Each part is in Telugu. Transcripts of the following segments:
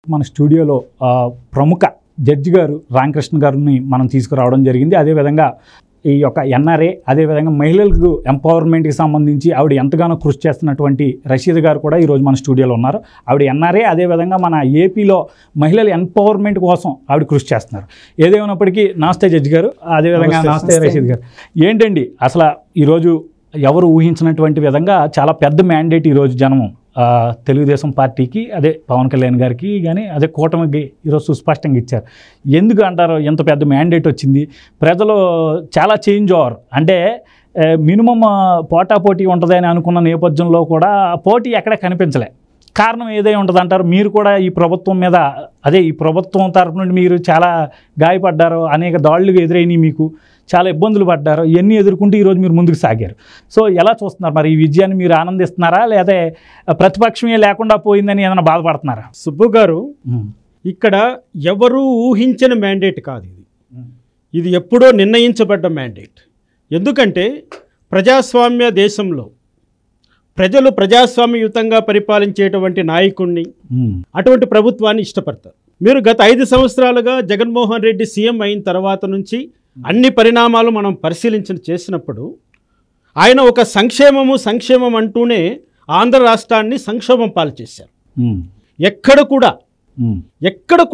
మన స్టూడియోలో ప్రముఖ జడ్జి గారు రామకృష్ణ గారిని మనం తీసుకురావడం జరిగింది. అదేవిధంగా ఈ యొక్క ఎన్ఆర్ఏ, అదేవిధంగా మహిళలకు ఎంపవర్మెంట్కి సంబంధించి ఆవిడ ఎంతగానో కృషి చేస్తున్నటువంటి రషీద్ గారు కూడా ఈరోజు మన స్టూడియోలో ఉన్నారు. ఆవిడ ఎన్ఆర్ఏ, అదేవిధంగా మన ఏపీలో మహిళల ఎంపవర్మెంట్ కోసం ఆవిడ కృషి చేస్తున్నారు. ఏదేమైనప్పటికీ నమస్తే జడ్జి గారు, అదేవిధంగా నమస్తే రషీద్ గారు. ఏంటండి అసలు ఈరోజు ఎవరు ఊహించినటువంటి విధంగా చాలా పెద్ద మ్యాండేట్ ఈరోజు జనం తెలుగుదేశం పార్టీకి, అదే పవన్ కళ్యాణ్ గారికి కానీ అదే కూటమికి ఈరోజు సుస్పష్టంగా ఇచ్చారు. ఎందుకు అంటారు ఇంత పెద్ద మ్యాండేట్ వచ్చింది? ప్రజలు చాలా చేంజ్ ఓవర్, అంటే మినిమం పోటాపోటీ ఉంటుందని అనుకున్న నేపథ్యంలో కూడా పోటీ ఎక్కడ కనిపించలే. కారణం ఏదై ఉంటుంది అంటారు? మీరు కూడా ఈ ప్రభుత్వం మీద, అదే ఈ ప్రభుత్వం తరపు నుండి మీరు చాలా గాయపడ్డారు, అనేక దాడులు ఎదురైనాయి, మీకు చాలా ఇబ్బందులు పడ్డారు. ఇవన్నీ ఎదుర్కొంటూ ఈరోజు మీరు ముందుకు సాగారు. సో ఎలా చూస్తున్నారు మరి ఈ విజయాన్ని? మీరు ఆనందిస్తున్నారా, లేదా ప్రతిపక్షమే లేకుండా పోయిందని ఏమైనా బాధపడుతున్నారా? సుబ్బు గారు, ఇక్కడ ఎవరు ఊహించిన మ్యాండేట్ కాదు ఇది. ఇది ఎప్పుడో నిర్ణయించబడ్డ మ్యాండేట్. ఎందుకంటే ప్రజాస్వామ్య దేశంలో ప్రజలు ప్రజాస్వామ్యయుతంగా పరిపాలించేటువంటి నాయకుడిని, అటువంటి ప్రభుత్వాన్ని ఇష్టపడతారు. మీరు గత 5 సంవత్సరాలుగా జగన్మోహన్ రెడ్డి సీఎం అయిన తర్వాత నుంచి అన్ని పరిణామాలు మనం చేసినప్పుడు ఆయన ఒక సంక్షేమం అంటూనే ఆంధ్ర రాష్ట్రాన్ని సంక్షోభం పాలు చేశారు. ఎక్కడ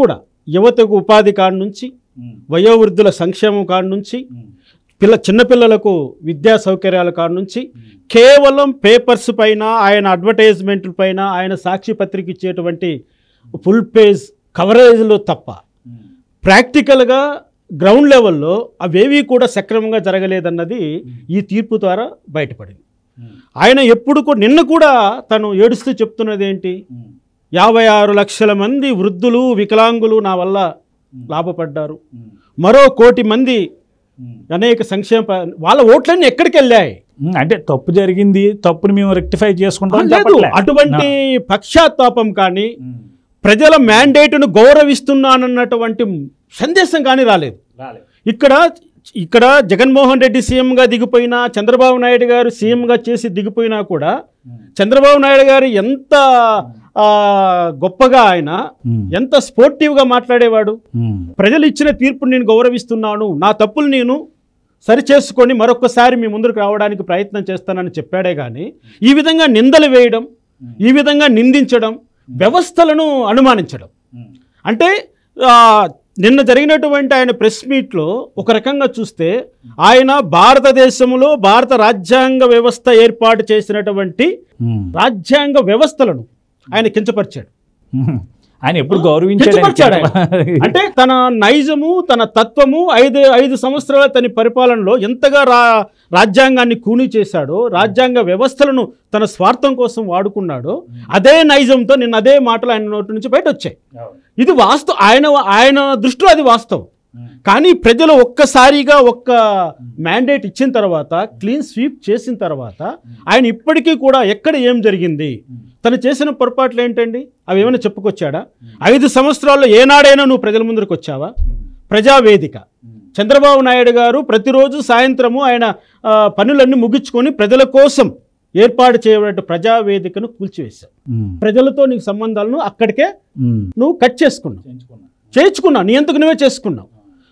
కూడా యువతకు ఉపాధి కాడ నుంచి, వయోవృద్ధుల సంక్షేమం కాడ నుంచి, చిన్నపిల్లలకు విద్యా సౌకర్యాల కాడ నుంచి, కేవలం పేపర్స్ పైన, ఆయన అడ్వర్టైజ్మెంట్ల పైన, ఆయన సాక్షి పత్రిక ఇచ్చేటువంటి ఫుల్ పేజ్ కవరేజ్లు తప్ప ప్రాక్టికల్గా గ్రౌండ్ లెవెల్లో అవేవి కూడా సక్రమంగా జరగలేదన్నది ఈ తీర్పు ద్వారా బయటపడింది. ఆయన ఎప్పుడు నిన్న కూడా తను ఏడుస్తూ చెప్తున్నది ఏంటి? 56 లక్షల మంది వృద్ధులు, వికలాంగులు నా వల్ల లాభపడ్డారు, మరో 1 కోటి మంది అనేక సంక్షేమ, వాళ్ళ ఓట్లన్నీ ఎక్కడికి వెళ్ళాయి? అంటే తప్పు జరిగింది, తప్పుని మేము రెక్టిఫై చేసుకుంటాం లేదు. అటువంటి పక్షాత్తాపం కానీ, ప్రజల మ్యాండేట్ను గౌరవిస్తున్నానన్నటువంటి సందేశం కానీ రాలేదు. ఇక్కడ జగన్మోహన్ రెడ్డి సీఎంగా దిగిపోయినా, చంద్రబాబు నాయుడు గారు సీఎంగా చేసి దిగిపోయినా కూడా, చంద్రబాబు నాయుడు గారు ఎంత గొప్పగా, ఆయన ఎంత స్పోర్టివ్గా మాట్లాడేవాడు. ప్రజలు ఇచ్చిన తీర్పుని నేను గౌరవిస్తున్నాను, నా తప్పులు నేను సరిచేసుకొని మరొకసారి మీ ముందుకు రావడానికి ప్రయత్నం చేస్తానని చెప్పాడే కానీ, ఈ విధంగా నిందలు వేయడం, ఈ విధంగా నిందించడం, వ్యవస్థలను అనుమానించడం, అంటే నిన్న జరిగినటువంటి ఆయన ప్రెస్ మీట్లో ఒక రకంగా చూస్తే ఆయన భారతదేశంలో భారత రాజ్యాంగ వ్యవస్థ ఏర్పాటు చేసినటువంటి రాజ్యాంగ వ్యవస్థలను ఆయన కించపరిచాడు. ఆయన ఎప్పుడు గౌరవించాడు. అంటే తన నైజము, తన తత్వము, 5 సంవత్సరాల తన పరిపాలనలో ఎంతగా రాజ్యాంగాన్ని కూనీ చేశాడో, రాజ్యాంగ వ్యవస్థలను తన స్వార్థం కోసం వాడుకున్నాడో, అదే నైజంతో నిన్న అదే మాటలు ఆయన నోటి నుంచి బయట వచ్చాయి. ఇది వాస్తవం, ఆయన దృష్టిలో అది వాస్తవం. కానీ ప్రజలు ఒక్కసారిగా ఒక్క మ్యాండేట్ ఇచ్చిన తర్వాత, క్లీన్ స్వీప్ చేసిన తర్వాత, ఆయన ఇప్పటికీ కూడా ఎక్కడ ఏం జరిగింది, తను చేసిన పొరపాట్లు ఏంటండి, అవి ఏమైనా చెప్పుకొచ్చాడా? 5 సంవత్సరాల్లో ఏనాడైనా నువ్వు ప్రజల ముందరికి వచ్చావా? ప్రజావేదిక, చంద్రబాబు నాయుడు గారు ప్రతిరోజు సాయంత్రము ఆయన పనులన్నీ ముగించుకొని ప్రజల కోసం ఏర్పాటు చేయబడే ప్రజావేదికను కూల్చివేశావు. ప్రజలతో నీకు సంబంధాలను అక్కడికే నువ్వు కట్ చేయించుకున్నావు, నీ అంతకు నువ్వే చేసుకున్నావు.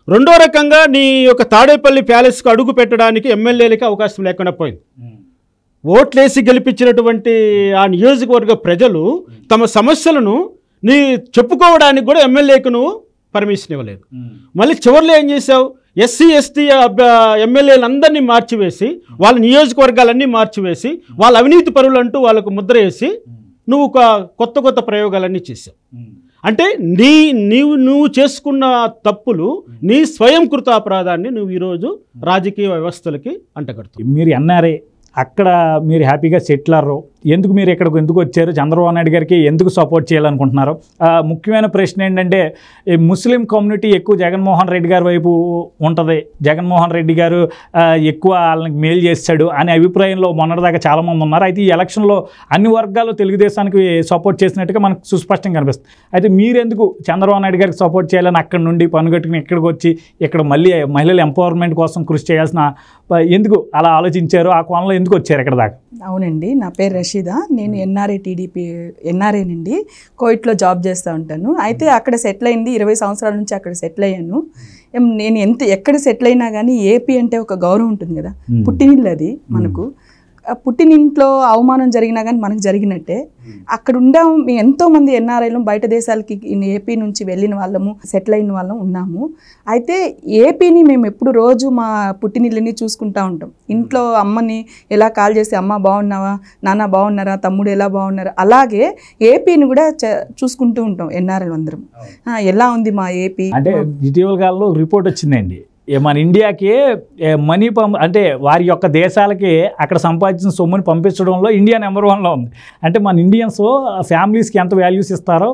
రెండో రకంగా నీ యొక్క తాడేపల్లి ప్యాలెస్కు అడుగు పెట్టడానికి ఎమ్మెల్యేలకి అవకాశం లేకుండా పోయింది. ఓట్లేసి గెలిపించినటువంటి ఆ నియోజకవర్గ ప్రజలు తమ సమస్యలను చెప్పుకోవడానికి కూడా ఎమ్మెల్యేకు నువ్వు పర్మిషన్ ఇవ్వలేదు. మళ్ళీ చివరిలో ఏం చేసావు? ఎస్సీ ఎస్టీ ఎమ్మెల్యేలందరినీ మార్చివేసి, వాళ్ళ నియోజకవర్గాలన్నీ మార్చివేసి, వాళ్ళ అవినీతి పరులు అంటూ వాళ్ళకు ముద్ర వేసి నువ్వు కొత్త ప్రయోగాలన్నీ చేసావు. అంటే నువ్వు చేసుకున్న తప్పులు, నీ స్వయం కృత అపరాధాన్ని నువ్వు ఈరోజు రాజకీయ వ్యవస్థలకి అంటగడుతావు. మీరు ఎన్ఆర్ఏ, అక్కడ మీరు హ్యాపీగా సెటిల్ అయ్యారు. మీరు ఇక్కడికి ఎందుకు వచ్చారు? చంద్రబాబు నాయుడు గారికి ఎందుకు సపోర్ట్ చేయాలనుకుంటున్నారు? ముఖ్యమైన ప్రశ్న ఏంటంటే, ఈ ముస్లిం కమ్యూనిటీ ఎక్కువ జగన్మోహన్ రెడ్డి గారి వైపు ఉంటుంది, జగన్మోహన్ రెడ్డి గారు ఎక్కువ వాళ్ళకి మేలు చేస్తాడు అనే అభిప్రాయంలో మొన్నటిదాకా చాలామంది ఉన్నారు. అయితే ఈ ఎలక్షన్లో అన్ని వర్గాలు తెలుగుదేశానికి సపోర్ట్ చేసినట్టుగా మనకు సుస్పష్టంగా కనిపిస్తుంది. అయితే మీరెందుకు చంద్రబాబు నాయుడు గారికి సపోర్ట్ చేయాలని అక్కడి నుండి పనుగట్టుకుని ఇక్కడికి వచ్చి ఇక్కడ మళ్ళీ మహిళల ఎంపవర్మెంట్ కోసం కృషి చేయాల్సిన ఎందుకు అలా ఆలోచించారు? ఆ కోణంలో ఎందుకు వచ్చారు ఇక్కడ దాకా? అవునండి, నా పేరు రషీదా, నేను ఎన్ఆర్ఏ టీడీపీ ఎన్ఆర్ఏనండి, కోయిట్లో జాబ్ చేస్తూ ఉంటాను. అయితే అక్కడ సెటిల్ అయింది, 20 సంవత్సరాల నుంచి అక్కడ సెటిల్ అయ్యాను. నేను ఎక్కడ సెటిల్ అయినా కానీ ఏపీ అంటే ఒక గౌరవం ఉంటుంది కదా, పుట్టినిల్లు అది మనకు. పుట్టినింట్లో అవమానం జరిగినా కానీ మనకు జరిగినట్టే. అక్కడ ఎంతోమంది ఎన్ఆర్ఐలు బయట దేశాలకి ఏపీ నుంచి వెళ్ళిన వాళ్ళము, సెటిల్ అయిన వాళ్ళం ఉన్నాము. అయితే ఏపీని మేము ఎప్పుడు రోజు మా పుట్టినిల్లుని చూసుకుంటూ ఉంటాం. ఇంట్లో అమ్మని ఎలా కాల్ చేసి అమ్మ బాగున్నావా, నాన్న బాగున్నారా, తమ్ముడు ఎలా బాగున్నారా, అలాగే ఏపీని కూడా చూసుకుంటూ ఉంటాం ఎన్ఆర్ఐలు అందరం. ఎలా ఉంది మా ఏపీ అంటే ఇటీవల కాలంలో రిపోర్ట్ వచ్చిందండి, మన ఇండియాకి మనీ అంటే వారి యొక్క దేశాలకి అక్కడ సంపాదించిన సొమ్ముని పంపించడంలో ఇండియా నెంబర్ 1లో ఉంది. అంటే మన ఇండియన్స్ ఫ్యామిలీస్కి ఎంత వాల్యూస్ ఇస్తారో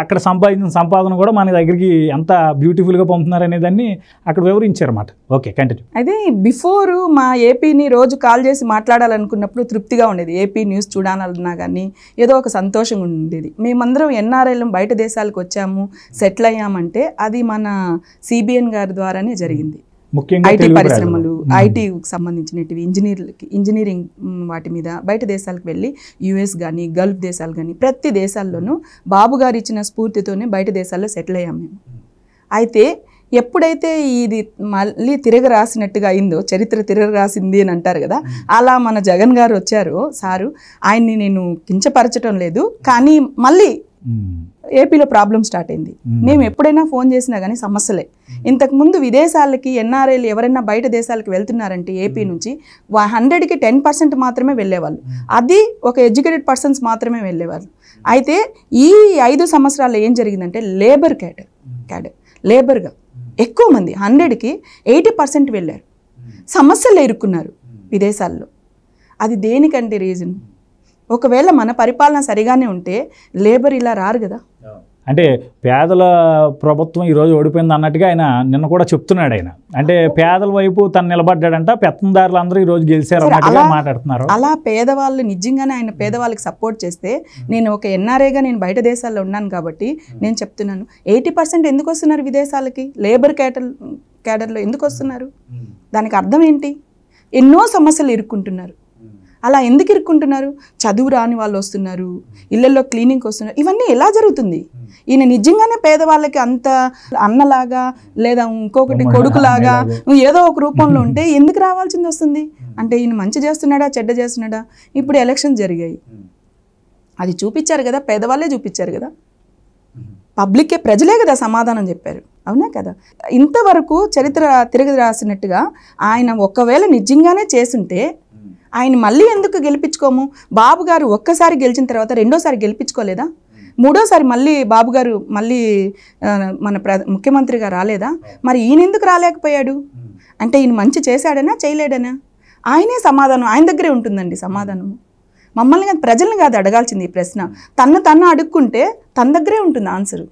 అక్కడ సంపాదించిన సంపాదన కూడా మన దగ్గరికి ఎంత బ్యూటిఫుల్గా పంపుతున్నారు అనేదాన్ని అక్కడ వివరించారన్నమాట. Okay, continue. అయితే బిఫోర్ మా ఏపీని రోజు కాల్ చేసి మాట్లాడాలనుకున్నప్పుడు తృప్తిగా ఉండేది. ఏపీ న్యూస్ చూడాలన్నా కానీ ఏదో ఒక సంతోషంగా ఉండేది. మేమందరం ఎన్ఆర్ఐలు బయట దేశాలకు వచ్చాము, సెటిల్ అయ్యామంటే అది మన సిబిఎన్ గారి ద్వారానే జరిగింది. ముఖ్యంగా ఐటీ పరిశ్రమలు, ఐటీకి సంబంధించినవి, ఇంజనీరింగ్ వాటి మీద బయట దేశాలకు వెళ్ళి యుఎస్ కానీ గల్ఫ్ దేశాలు కానీ ప్రతి దేశాల్లోనూ బాబు గారు ఇచ్చిన స్ఫూర్తితోనే బయట దేశాల్లో సెటిల్ అయ్యాం మేము. అయితే ఎప్పుడైతే ఇది మళ్ళీ తిరగరాసినట్టుగా అయిందో, చరిత్ర తిరగరాసింది అని అంటారు కదా, అలా మన జగన్ గారు వచ్చారు సారు. ఆయన్ని నేను కించపరచడం లేదు, కానీ మళ్ళీ ఏపీలో ప్రాబ్లం స్టార్ట్ అయింది. మేము ఎప్పుడైనా ఫోన్ చేసినా కానీ సమస్యలే. ఇంతకుముందు విదేశాలకి ఎన్ఆర్ఐలు ఎవరైనా బయట దేశాలకు వెళ్తున్నారంటే ఏపీ నుంచి 100కి 10% మాత్రమే వెళ్ళేవాళ్ళు. అది ఒక ఎడ్యుకేటెడ్ పర్సన్స్ మాత్రమే వెళ్ళేవాళ్ళు. అయితే ఈ 5 సంవత్సరాల్లో ఏం జరిగిందంటే లేబర్ లేబర్గా ఎక్కువ మంది 100కి 80% వెళ్ళారు, సమస్యలు ఎదుర్కొన్నారు విదేశాల్లో. అది దేనికంటే రీజన్, ఒకవేళ మన పరిపాలన సరిగానే ఉంటే లేబర్ ఇలా రారు కదా. అంటే పేదల ప్రభుత్వం ఈరోజు ఓడిపోయింది అన్నట్టుగా ఆయన నిన్న కూడా చెప్తున్నాడు. ఆయన అంటే పేదల వైపు తను నిలబడ్డాడంట, పెత్తందారులు అందరూ ఈరోజు గెలిచారు అన్నట్టుగా మాట్లాడుతున్నారు. అలా పేదవాళ్ళు నిజంగానే ఆయన పేదవాళ్ళకి సపోర్ట్ చేస్తే, నేను ఒక ఎన్ఆర్ఐగా నేను బయట దేశాల్లో ఉన్నాను కాబట్టి నేను చెప్తున్నాను, 80% ఎందుకు వస్తున్నారు విదేశాలకి, లేబర్ క్యాడర్లో ఎందుకు వస్తున్నారు? దానికి అర్థం ఏంటి? ఎన్నో సమస్యలు ఇరుక్కుంటున్నారు. అలా ఎందుకు ఇరుక్కుంటున్నారు? చదువు రాని వాళ్ళు వస్తున్నారు, ఇళ్లలో క్లీనింగ్కి వస్తున్నారు. ఇవన్నీ ఎలా జరుగుతుంది? ఈయన నిజంగానే పేదవాళ్ళకి అంత అన్నలాగా లేదా ఇంకొకటి కొడుకులాగా ఏదో ఒక రూపంలో ఉంటే ఎందుకు రావాల్సింది వస్తుంది? అంటే ఈయన మంచి చేస్తున్నాడా చెడ్డ చేస్తున్నాడా? ఇప్పుడు ఎలక్షన్ జరిగాయి, అది చూపించారు కదా, పేదవాళ్ళే చూపించారు కదా, పబ్లిక్కే, ప్రజలే కదా సమాధానం చెప్పారు, అవునా కదా? ఇంతవరకు చరిత్ర తిరిగి రాసినట్టుగా ఆయన ఒకవేళ నిజంగానే చేసుంటే ఆయన మళ్ళీ ఎందుకు గెలిపించుకోము? బాబు గారు ఒక్కసారి గెలిచిన తర్వాత రెండోసారి గెలిపించుకోలేదా? మూడోసారి మళ్ళీ బాబు గారు మళ్ళీ మన ముఖ్యమంత్రిగా రాలేదా? మరి ఈయన ఎందుకు రాలేకపోయాడు? అంటే ఈయన మంచి చేశాడనా చేయలేడనా? ఆయనే సమాధానం ఆయన దగ్గరే ఉంటుందండి సమాధానము. మమ్మల్ని కాదు, ప్రజల్ని కాదు అడగాల్సింది ఈ ప్రశ్న. తను అడుక్కుంటే తన దగ్గరే ఉంటుంది ఆన్సరు.